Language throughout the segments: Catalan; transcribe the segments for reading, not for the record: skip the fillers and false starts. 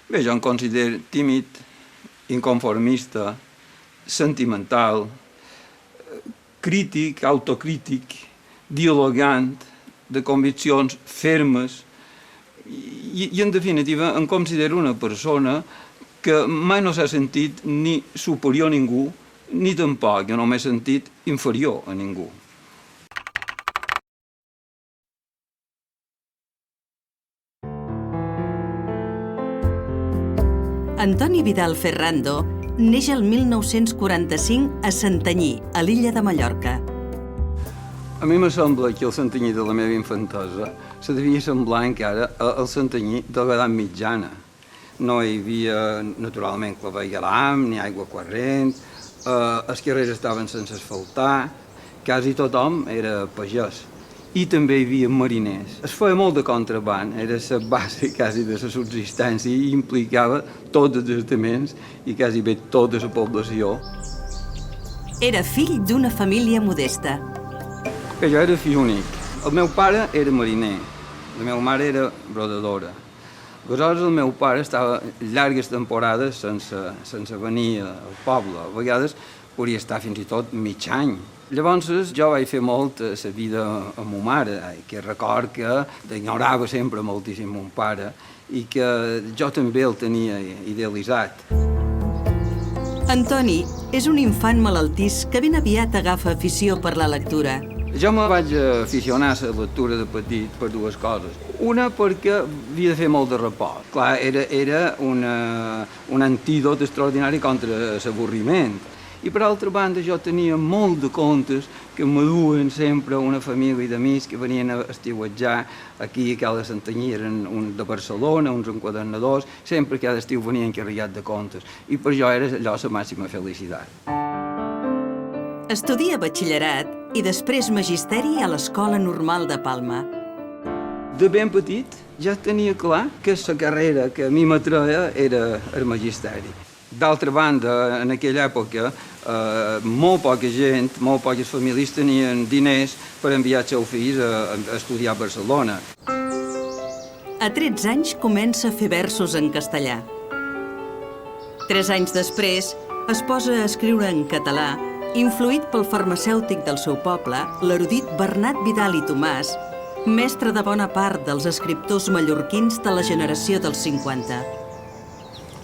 Bé, jo em considero tímid, inconformista, sentimental, crític, autocrític, dialogant, de conviccions fermes i en definitiva em considero una persona que mai no s'ha sentit ni superior a ningú ni tampoc jo no m'he sentit inferior a ningú. Antoni Vidal Ferrando neix el 1945 a Santanyí, a l'illa de Mallorca. A mi me sembla que el Santanyí de la meva infantesa se devia semblar encara al Santanyí de l'edat mitjana. No hi havia, naturalment, clavegueram ni aigua corrent, els carrers estaven sense asfaltar, quasi tothom era pagès. I també hi havia mariners. Es feia molt de contraband, era la base quasi de la subsistència i implicava tots els estaments i quasi bé tota la població. Era fill d'una família modesta. Que jo era fill únic. El meu pare era mariner, la meva mare era brodadora. Aleshores el meu pare estava llargues temporades sense venir al poble. A vegades podria estar fins i tot mig any. Llavors jo vaig fer molt la vida amb ma mare, que record que ignorava sempre moltíssim mon pare i que jo també el tenia idealitzat. Antoni és un infant malaltís que ben aviat agafa afició per la lectura. Jo me vaig aficionar a la lectura de petit per dues coses. Una perquè havia de fer molt de repòs. Clar, era un antídot extraordinari contra l'avorriment. I per altra banda jo tenia molt de contes que m'aduen sempre una família d'amics que venien a estiuetjar aquí a Cala Santanyí, eren de Barcelona, uns enquadernadors, sempre cada estiu venien carregats de contes. I per jo era allò la màxima felicitat. Estudia batxillerat i després magisteri a l'Escola Normal de Palma. De ben petit ja tenia clar que la carrera que a mi m'atreia era el magisteri. D'altra banda, en aquella època, molt poca gent, molt poques famílies tenien diners per enviar els seus fills a estudiar a Barcelona. A 13 anys comença a fer versos en castellà. 3 anys després es posa a escriure en català, influït pel farmacèutic del seu poble, l'erudit Bernat Vidal i Tomàs, mestre de bona part dels escriptors mallorquins de la generació dels 50.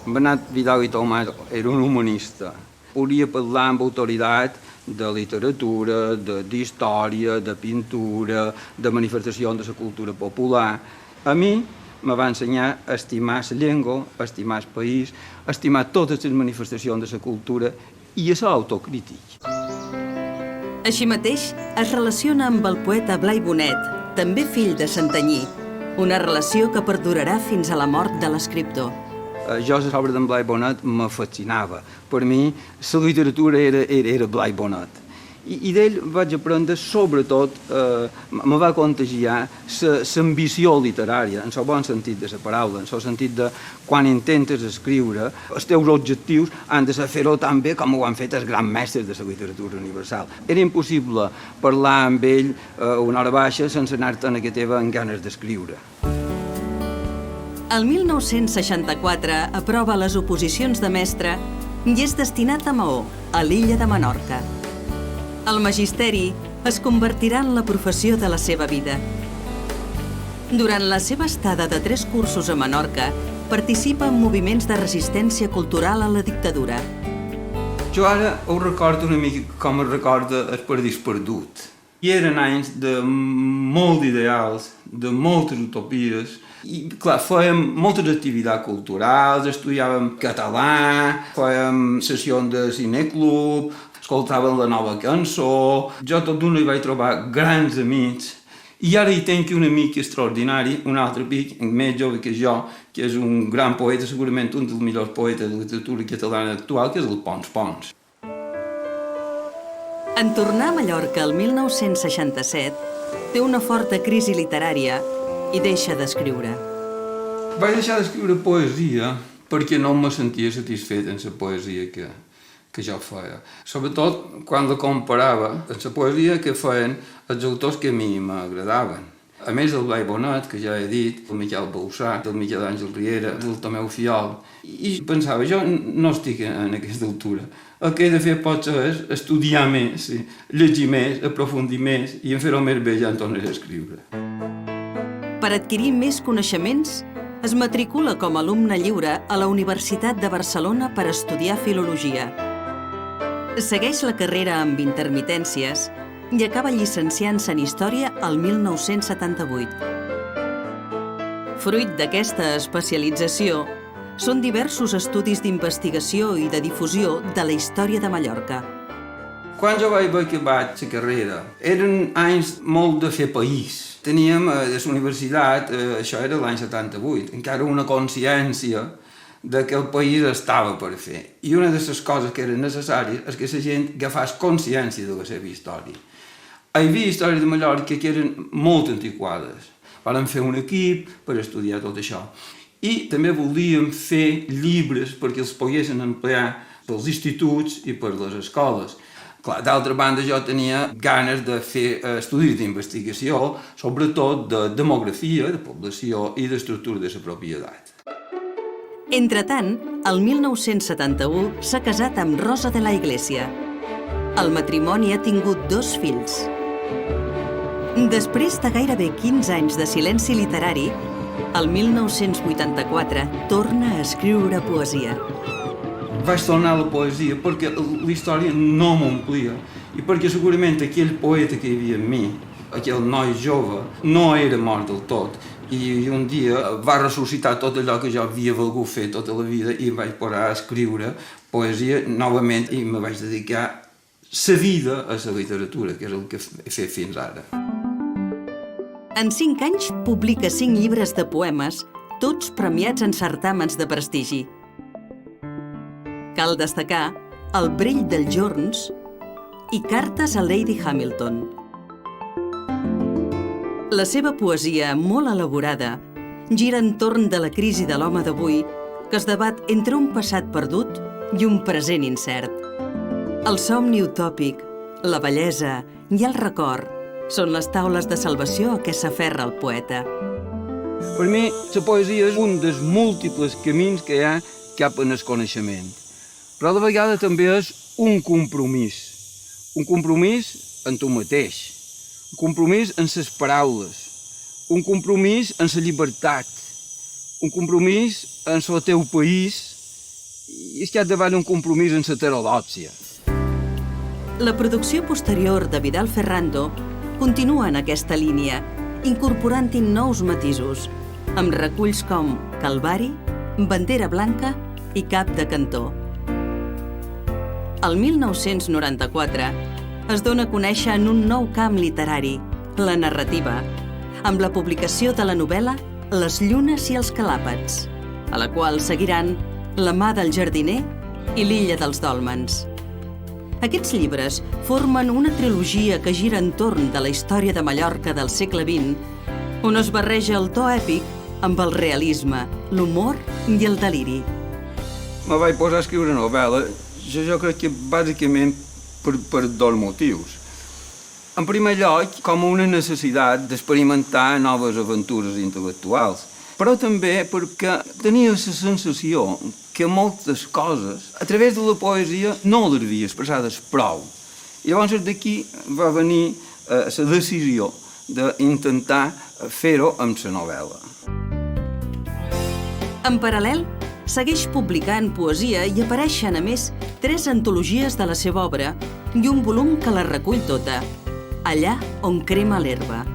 Bernat Vidal i Tomàs era un humanista. Podia parlar amb autoritat de literatura, d'història, de pintura, de manifestacions de la cultura popular. A mi me va ensenyar a estimar la llengua, a estimar el país, a estimar totes les manifestacions de la cultura i a ser autocrític. Així mateix, es relaciona amb el poeta Blai Bonet, també fill de Santanyí, una relació que perdurarà fins a la mort de l'escriptor. Jo la obra d'en Blai Bonet me fascinava. Per mi, la literatura era Blai Bonet. I d'ell vaig aprendre, sobretot, me va contagiar l'ambició literària, en el bon sentit de la paraula, en el sentit de quan intentes escriure, els teus objectius han de ser fer-ho tan bé com ho han fet els grans mestres de la literatura universal. Era impossible parlar amb ell una hora baixa sense anar-te'n a que teva en ganes d'escriure. El 1964 aprova les oposicions de mestre i és destinat a Maó, a l'illa de Menorca. El magisteri es convertirà en la professió de la seva vida. Durant la seva estada de 3 cursos a Menorca, participa en moviments de resistència cultural a la dictadura. Jo ara ho recordo una mica com es recorda el Paradís Perdut. I eren anys de molt d'ideals, de moltes utopies, i clar, fèiem moltes activitats culturals, estudiàvem català, fèiem sessions de cineclub, escoltàvem la nova cançó. Jo tot d'una hi vaig trobar grans amics i ara hi tenc un amic extraordinari, un altre amic més jove que jo, que és un gran poeta, segurament un dels millors poetes de literatura catalana actual, que és el Pons Pons. En tornar a Mallorca el 1967, té una forta crisi literària i deixa d'escriure. Vaig deixar d'escriure poesia perquè no me sentia satisfet en la poesia que jo feia. Sobretot quan la comparava amb la poesia que feien els autors que a mi m'agradaven. A més del Blai Bonet, que ja he dit, del Miquel Bauçà, del Miquel Àngel Riera, del Tomeu Fiol, i pensava, jo no estic en aquesta altura. El que he de fer potser és estudiar més, llegir més, aprofundir més, i en fer-ho més bé ja en tornaré a escriure. Per adquirir més coneixements, es matricula com a alumne lliure a la Universitat de Barcelona per estudiar Filologia. Segueix la carrera amb intermitències i acaba llicenciant-se en Història el 1978. Fruit d'aquesta especialització són diversos estudis d'investigació i de difusió de la història de Mallorca. Quan jo vaig acabar la carrera, eren anys molt de fer país. Teníem a la universitat, això era l'any 78, encara una consciència de que el país estava per fer. I una de les coses que eren necessàries és que la gent agafés consciència de la seva història. Hi havia històries de Mallorca que eren molt antiquades. Vam fer un equip per estudiar tot això. I també volíem fer llibres perquè els poguessin emplear pels instituts i per les escoles. Clar, d'altra banda, jo tenia ganes de fer estudis d'investigació, sobretot de demografia, de població i d'estructura de la propietat. Entretant, el 1971 s'ha casat amb Rosa de la Iglesia. El matrimoni ha tingut 2 fills. Després de gairebé 15 anys de silenci literari, el 1984 torna a escriure poesia. Vaig tornar a la poesia perquè la història no m'omplia i perquè segurament aquell poeta que hi havia en mi, aquell noi jove, no era mort del tot i un dia va ressuscitar tot allò que jo havia volgut fer tota la vida i em vaig posar a escriure poesia novament i me vaig dedicar la vida a la literatura, que és el que he fet fins ara. En 5 anys publica 5 llibres de poemes, tots premiats en certàmens de prestigi. Cal destacar El brell dels jorns i Cartes a Lady Hamilton. La seva poesia, molt elaborada, gira entorn de la crisi de l'home d'avui, que es debat entre un passat perdut i un present incert. El somni utòpic, la bellesa i el record són les taules de salvació a què s'aferra el poeta. Per mi, la poesia és un dels múltiples camins que hi ha cap al coneixement. Però de vegada també és un compromís amb tu mateix, un compromís amb les paraules, un compromís amb la llibertat, un compromís amb el teu país i és que davant un compromís amb l'heterodòxia. La producció posterior de Vidal Ferrando continua en aquesta línia, incorporant-hi nous matisos, amb reculls com Calvari, Bandera Blanca i Cap de Cantó. El 1994 es dona a conèixer en un nou camp literari, la narrativa, amb la publicació de la novel·la Les llunes i els calàpats, a la qual seguiran La mà del jardiner i L'illa dels dòlmens. Aquests llibres formen una trilogia que gira entorn de la història de Mallorca del segle XX, on es barreja el to èpic amb el realisme, l'humor i el deliri. Me vaig posar a escriure novel·la, jo crec que bàsicament per 2 motius. En primer lloc, com una necessitat d'experimentar noves aventures intel·lectuals, però també perquè tenia la sensació que moltes coses, a través de la poesia, no les havia expressades prou. I llavors d'aquí va venir la decisió d'intentar fer-ho amb la novel·la. En paral·lel, segueix publicant poesia i apareixen, a més, 3 antologies de la seva obra i un volum que la recull tota, Allà on crema l'herba.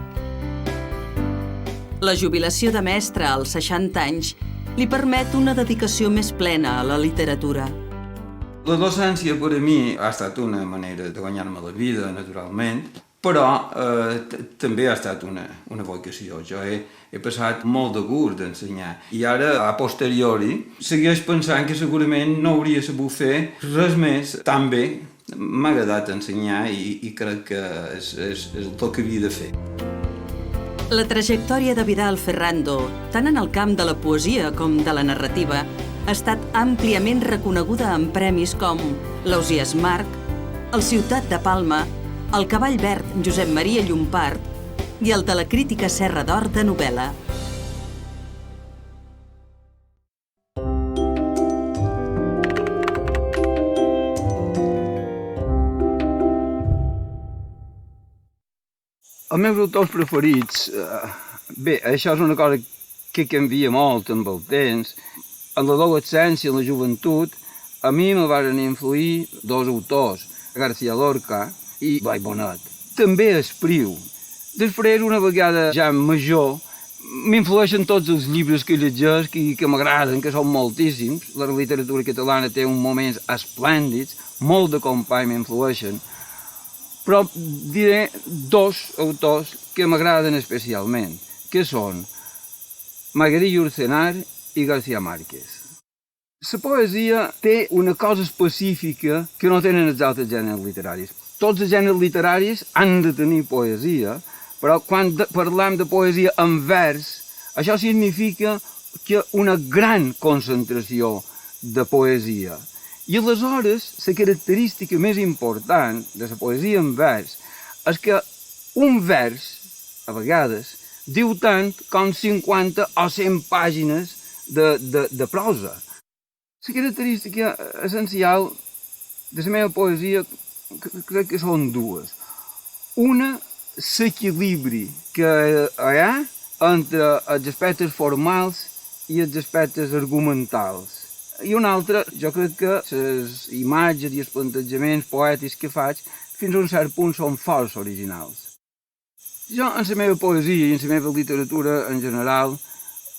La jubilació de mestre als 60 anys li permet una dedicació més plena a la literatura. La docència per a mi ha estat una manera de guanyar-me la vida, naturalment, però també ha estat una vocació. Jo he passat molt de gust d'ensenyar i ara, a posteriori, segueix pensant que segurament no hauria sabut fer res més tan bé. M'ha agradat ensenyar i crec que és el que havia de fer. La trajectòria de Vidal Ferrando, tant en el camp de la poesia com de la narrativa, ha estat àmpliament reconeguda amb premis com l'Ausiàs Marc, el Ciutat de Palma, el Cavall Verd Josep Maria Llompart i el de la crítica Serra d'Or de novel·la. Els meus autors preferits, bé, això és una cosa que canvia molt amb el temps. En l'adolescència, en la joventut, a mi me van influir dos autors, García Lorca i Blai Bonet. També Espriu. Després, una vegada ja major, m'influeixen tots els llibres que llegeix i que m'agraden, que són moltíssims. La literatura catalana té uns moments esplèndids, molt de companys m'influeixen, però diré dos autors que m'agraden especialment, que són Magarí Urcenar i García Márquez. La poesia té una cosa específica que no tenen els altres gèneres literaris. Tots els gèneres literaris han de tenir poesia, però quan parlem de poesia en vers, això significa que una gran concentració de poesia. I aleshores, la característica més important de la poesia en vers és que un vers, a vegades, diu tant com 50 o 100 pàgines de prosa. La característica essencial de la meva poesia crec que són dues. Una, l'equilibri que hi ha entre els aspectes formals i els aspectes argumentals. I una altra, jo crec que les imatges i els plantejaments poètics que faig fins a un cert punt són força originals. Jo, en la meva poesia i en la meva literatura en general,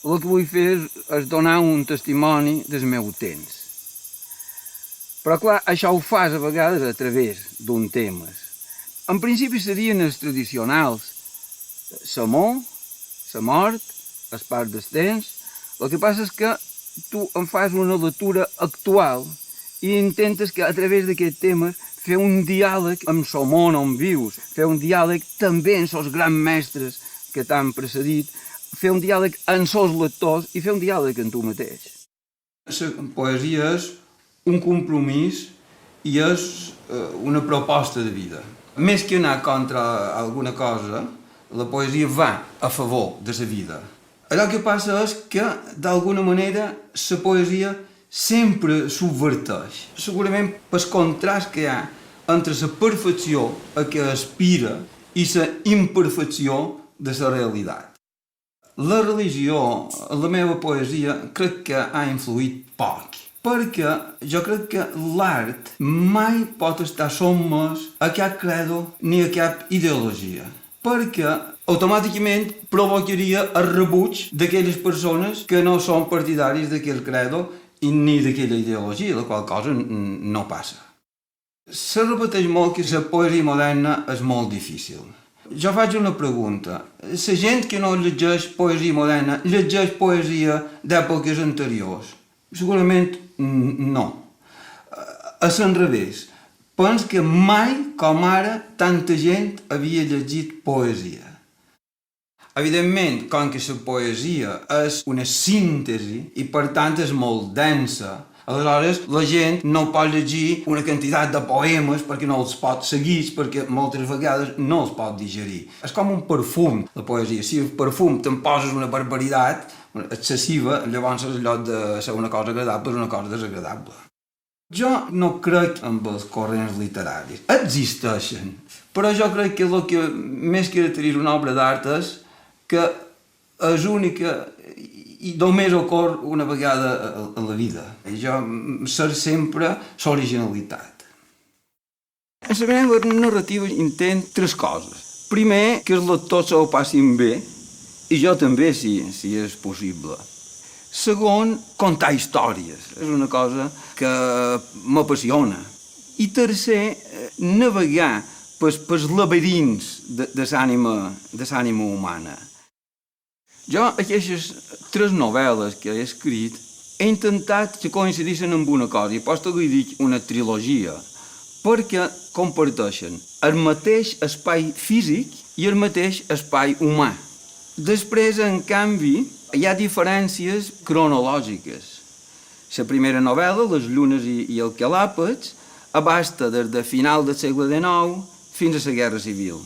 el que vull fer és donar un testimoni del meu temps. Però clar, això ho fas a vegades a través d'un tema. En principi serien els tradicionals, l'amor, la mort, el part del temps. El que passa és que tu en fas una lectura actual i intentes que a través d'aquests temes fer un diàleg amb el món on vius, fer un diàleg també amb els grans mestres que t'han precedit, fer un diàleg amb els lectors i fer un diàleg amb tu mateix. La poesia és un compromís i és una proposta de vida. Més que anar contra alguna cosa, la poesia va a favor de la vida. Allò que passa és que, d'alguna manera, la poesia sempre subverteix. Segurament pel contrast que hi ha entre la perfecció a què aspira i la imperfecció de la realitat. La religió, en la meva poesia, crec que ha influït poc, perquè jo crec que l'art mai pot estar sotmès a cap credo ni a cap ideologia, perquè automàticament provocaria el rebuig d'aquelles persones que no són partidaris d'aquell credo ni d'aquella ideologia, la qual cosa no passa. Se repeteix molt que la poesia moderna és molt difícil. Jo faig una pregunta. La gent que no llegeix poesia moderna llegeix poesia d'èpoques anteriors? Segurament no. És al revés. Penso que mai com ara tanta gent havia llegit poesia. Evidentment, com que la poesia és una síntesi i per tant és molt densa, aleshores la gent no pot llegir una quantitat de poemes perquè no els pot seguir, perquè moltes vegades no els pot digerir. És com un perfum, la poesia. Si el perfum te'n poses una barbaritat excessiva, llavors en lloc de ser una cosa agradable és una cosa desagradable. Jo no crec en els corrents literaris. Existeixen, però jo crec que el que més caracteritza una obra d'art és que és única i només ocorre una vegada a la vida. I jo ser sempre l'originalitat. En la meva narrativa intent tres coses. Primer, que els lectors se ho passin bé, i jo també, si és possible. Segon, contar històries. És una cosa que m'apassiona. I tercer, navegar pels laberints de l'ànima humana. Jo, aquestes tres novel·les que he escrit, he intentat que coincidissin amb una cosa, i posto que li dic una trilogia, perquè comparteixen el mateix espai físic i el mateix espai humà. Després, en canvi, hi ha diferències cronològiques. La primera novel·la, Les llunes i el calàpets, abasta des del final del segle XIX fins a la Guerra Civil.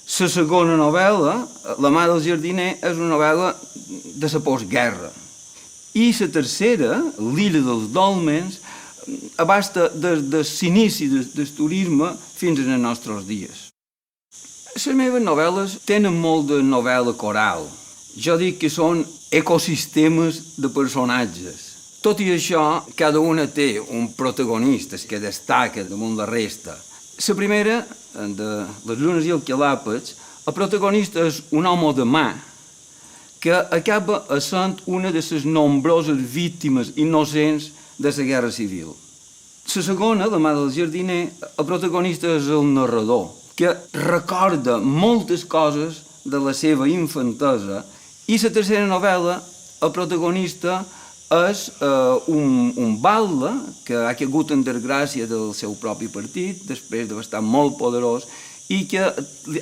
La segona novel·la, La mà del jardiner, és una novel·la de la postguerra. I la tercera, L'illa dels dòlmens, abasta des de l'inici del turisme fins als nostres dies. Les meves novel·les tenen molt de novel·la coral. Jo dic que són ecosistemes de personatges. Tot i això, cada una té un protagonista que destaca damunt la resta. La primera, de Les llunes i el quelàpets, el protagonista és un home de mà que acaba essent una de les nombroses víctimes innocents de la Guerra Civil. La segona, La mà del jardiner, el protagonista és el narrador, que recorda moltes coses de la seva infantesa, i la tercera novel·la, el protagonista és un batle que ha caigut en desgràcia del seu propi partit, després d'estar molt poderós, i que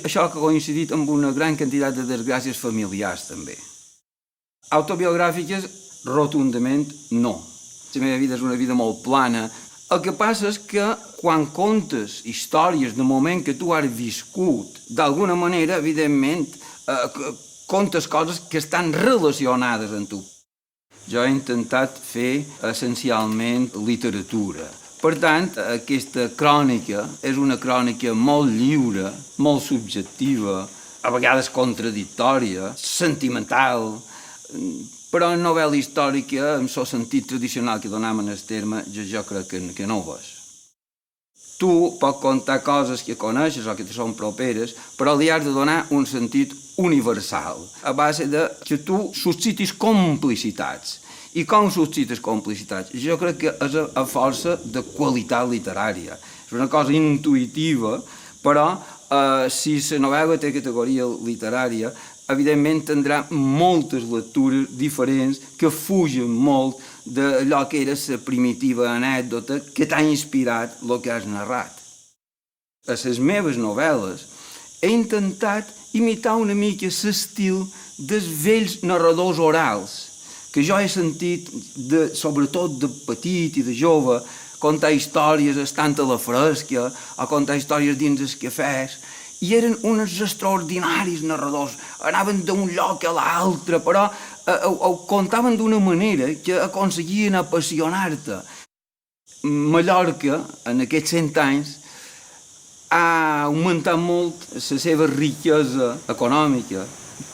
això ha coincidit amb una gran quantitat de desgràcies familiars, també. Autobiogràfiques, rotundament no. La meva vida és una vida molt plana. El que passa és que quan contes històries del moment que tu has viscut, d'alguna manera, evidentment, contes coses que estan relacionades amb tu. Jo he intentat fer essencialment literatura. Per tant, aquesta crònica és una crònica molt lliure, molt subjectiva, a vegades contradictòria, sentimental, però en novel·la històrica, en el sentit tradicional que donam en el terme, jo crec que no ho és. Tu pots contar coses que coneixes o que te són properes, però li has de donar un sentit universal, a base de que tu suscitis complicitats. I com suscites complicitats? Jo crec que és a força de qualitat literària. És una cosa intuïtiva, però si la novel·la té categoria literària, evidentment tindrà moltes lectures diferents que fugen molt d'allò que era la primitiva anècdota que t'ha inspirat el que has narrat. A les meves novel·les he intentat imitar una mica l'estil dels vells narradors orals que jo he sentit, sobretot de petit i de jove, contar històries estant a la fresca o contar històries dins els cafès, i eren uns extraordinaris narradors. Anaven d'un lloc a l'altre, però ho contaven d'una manera que aconseguien apassionar-te. Mallorca, en aquests 100 anys, ha augmentat molt la seva riquesa econòmica,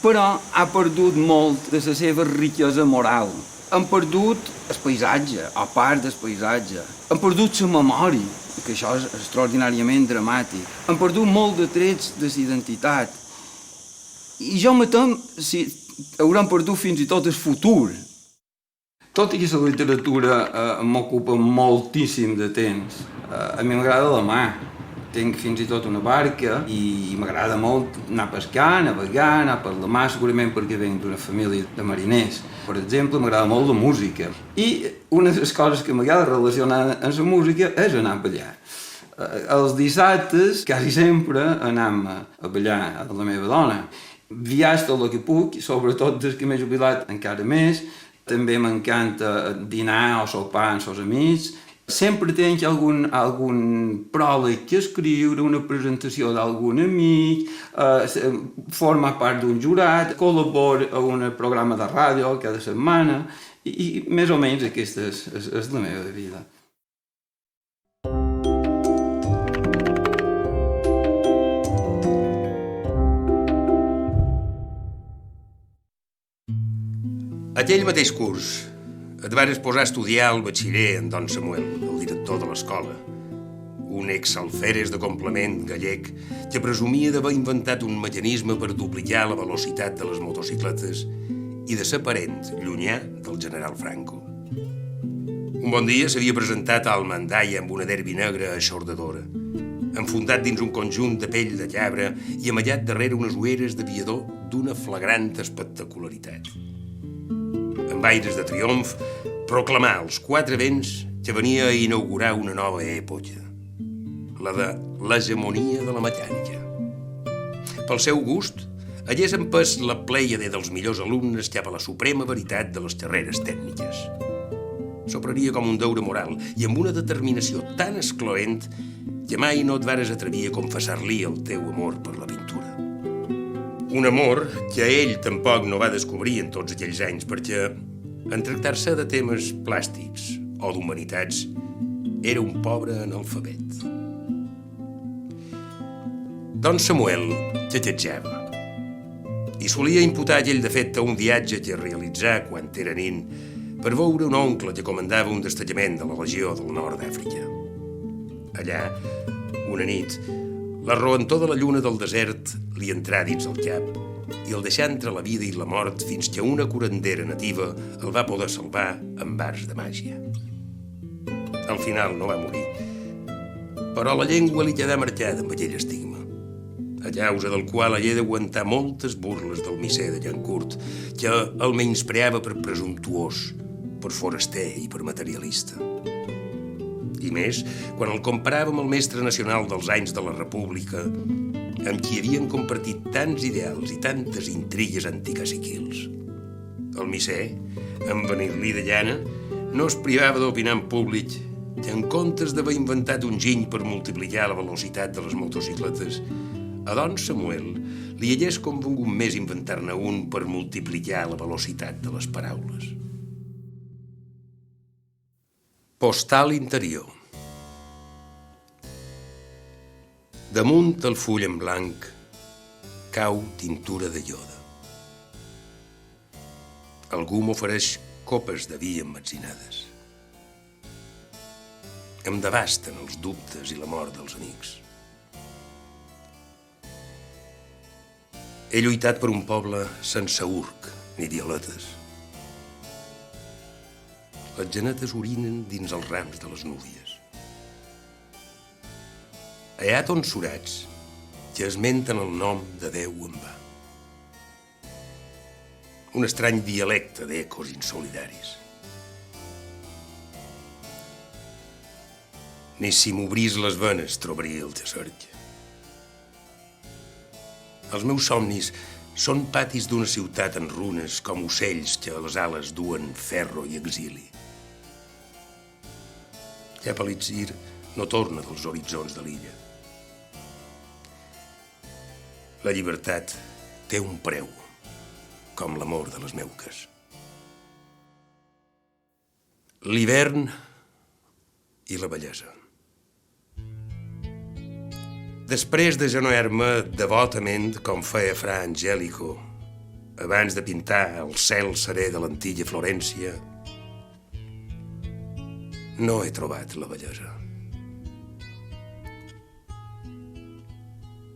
però ha perdut molt de la seva riquesa moral. Han perdut el paisatge, o part del paisatge. Han perdut la memòria, que això és extraordinàriament dramàtic. Han perdut molt de trets de la identitat. I jo me tem si hauran perdut fins i tot el futur. Tot i que la literatura m'ocupa moltíssim de temps, a mi m'agrada la mà. Tinc fins i tot una barca i m'agrada molt anar a pescar, navegar, anar per la mar, segurament perquè venc d'una família de mariners. Per exemple, m'agrada molt la música. I una de les coses que m'agrada relacionar amb la música és anar a ballar. Els dissabtes, quasi sempre, anem a ballar amb la meva dona. Viatge tot el que puc, sobretot des que m'he jubilat encara més. També m'encanta dinar o sopar amb els amics. Sempre tinc algun pròleg que escriure, una presentació d'algun amic, formar part d'un jurat, col·laboro a un programa de ràdio cada setmana i més o menys aquesta és la meva vida. Aquell mateix curs et vares posar a estudiar el batxiller en Don Samuel, el director de l'escola. Un exalferes de complement gallec que presumia d'haver inventat un mecanisme per duplicar la velocitat de les motocicletes i de ser parent llunyà del general Franco. Un bon dia s'havia presentat al Mandaia amb una derbi negra aixordadora, enfundat dins un conjunt de pell de cabra i amallat darrere unes ulleres d'aviador d'una flagrant espectacularitat. Amb aires de triomf, proclamà als 4 vents que venia a inaugurar una nova època, la de l'hegemonia de la mecànica. Pel seu gust, hagués empès la plèiade dels millors alumnes cap a la suprema veritat de les carreres tècniques. S'ho prenia com un deure moral i amb una determinació tan excloent que mai no et vares atrevir a confessar-li el teu amor per la pintura. Un amor que ell tampoc no va descobrir en tots aquells anys, perquè en tractar-se de temes plàstics o d'humanitats era un pobre analfabet. Don Samuel lletejava i solia imputar aquell defecte a un viatge que realitzà quan era nin per veure un oncle que comandava un destacament de la Legió del Nord d'Àfrica. Allà, una nit, la roentor de la lluna del desert li entrà dins el cap i el deixà entre la vida i la mort fins que una curandera nativa el va poder salvar amb arts de màgia. Al final no va morir, però la llengua li quedà marcada amb aquell estigma, a causa del qual hagué d'aguantar moltes burles del misser de Llancourt, que el menyspreava per presumptuós, per foraster i per materialista. I més, quan el comparava amb el mestre nacional dels anys de la República, amb qui havien compartit tants ideals i tantes intrigues anticaciquils. El misser, en venir-li de llana, no es privava d'opinar en públic que en comptes d'haver inventat un giny per multiplicar la velocitat de les motocicletes, a don Samuel li hagués convingut més inventar-ne un per multiplicar la velocitat de les paraules. Postal interior. Damunt el full en blanc cau tintura de ioda. Algú m'ofereix copes de vi emmetzinades. Em devasten els dubtes i la mort dels amics. He lluitat per un poble sense urc ni violetes. Les genetes orinen dins els rams de les núvies. Hi ha tonsurats que esmenten el nom de Déu en va. Un estrany dialecte d'ecos insolidaris. Ni si m'obrís les venes trobaria el que cerca. Els meus somnis són patis d'una ciutat en runes com ocells que a les ales duen ferro i exili. Cap elixir no torna dels horitzons de l'illa. La llibertat té un preu, com l'amor de les meuques. L'hivern i la bellesa. Després de genoer-me devotament, com feia Fra Angelico, abans de pintar el cel serè de l'antiga Florència, no he trobat la bellesa.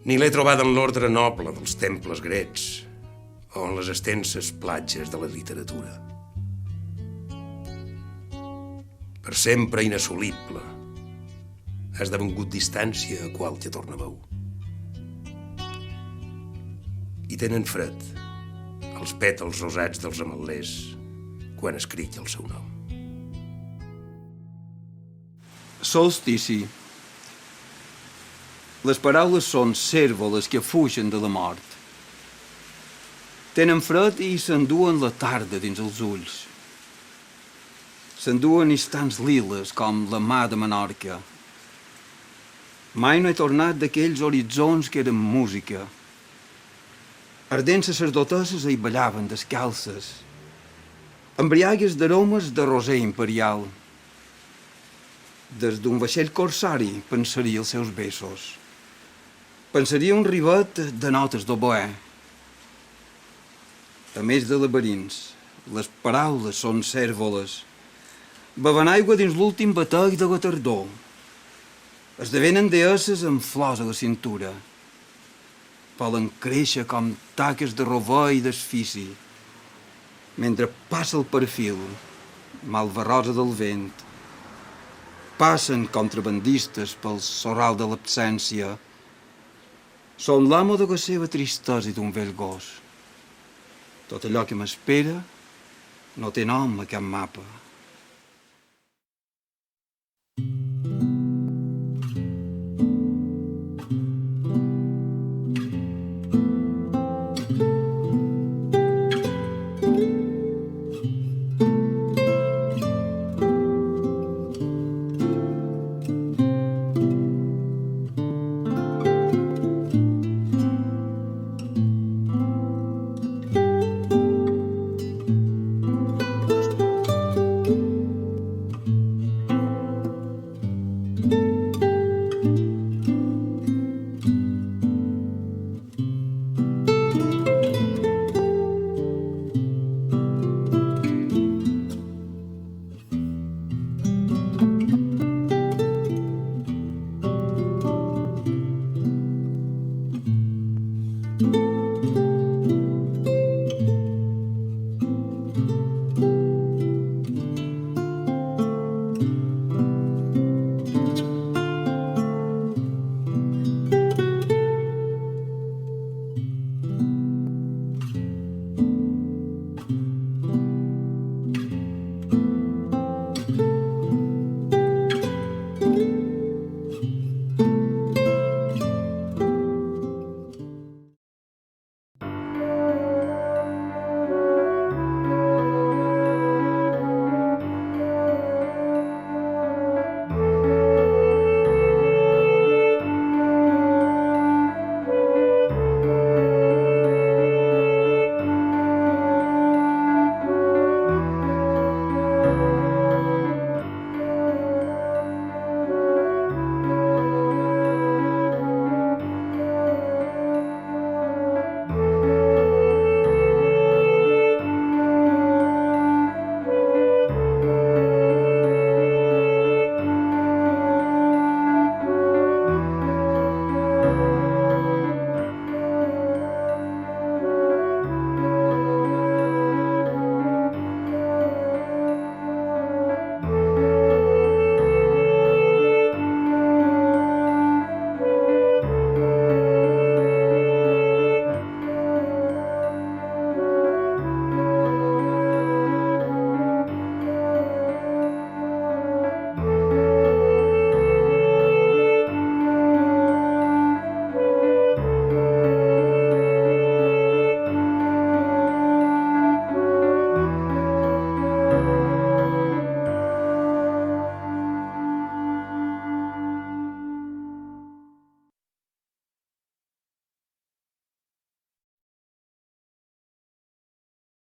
Ni l'he trobada en l'ordre noble dels temples grecs o en les extenses platges de la literatura. Per sempre inassolible, has devengut distància a qual te torna veu. I tenen fred els pètals rosats dels ametllers quan escric el seu nom. Solstici. Les paraules són cérvoles que fugen de la mort. Tenen fred i s'enduen la tarda dins els ulls. S'enduen instants liles com la mà de Menorca. Mai no he tornat d'aquells horitzons que eren música. Ardents sacerdotesses hi ballaven descalces, embriagues d'aromes de roser imperial. Des d'un vaixell corsari pensaria els seus besos. Pensaria un rivet de notes d'oboè. A més de laberints, les paraules són cérvoles. Beven aigua dins l'últim batec de la tardor. Esdevenen deesses amb flors a la cintura. Volen créixer com taques de rover i d'esfici. Mentre passa el perfil, malvarrosa del vent, passen contrabandistes pel sorral de l'absència. Són l'amo de la seva tristesa i d'un vell gos. Tot allò que m'espera no té nom a cap mapa.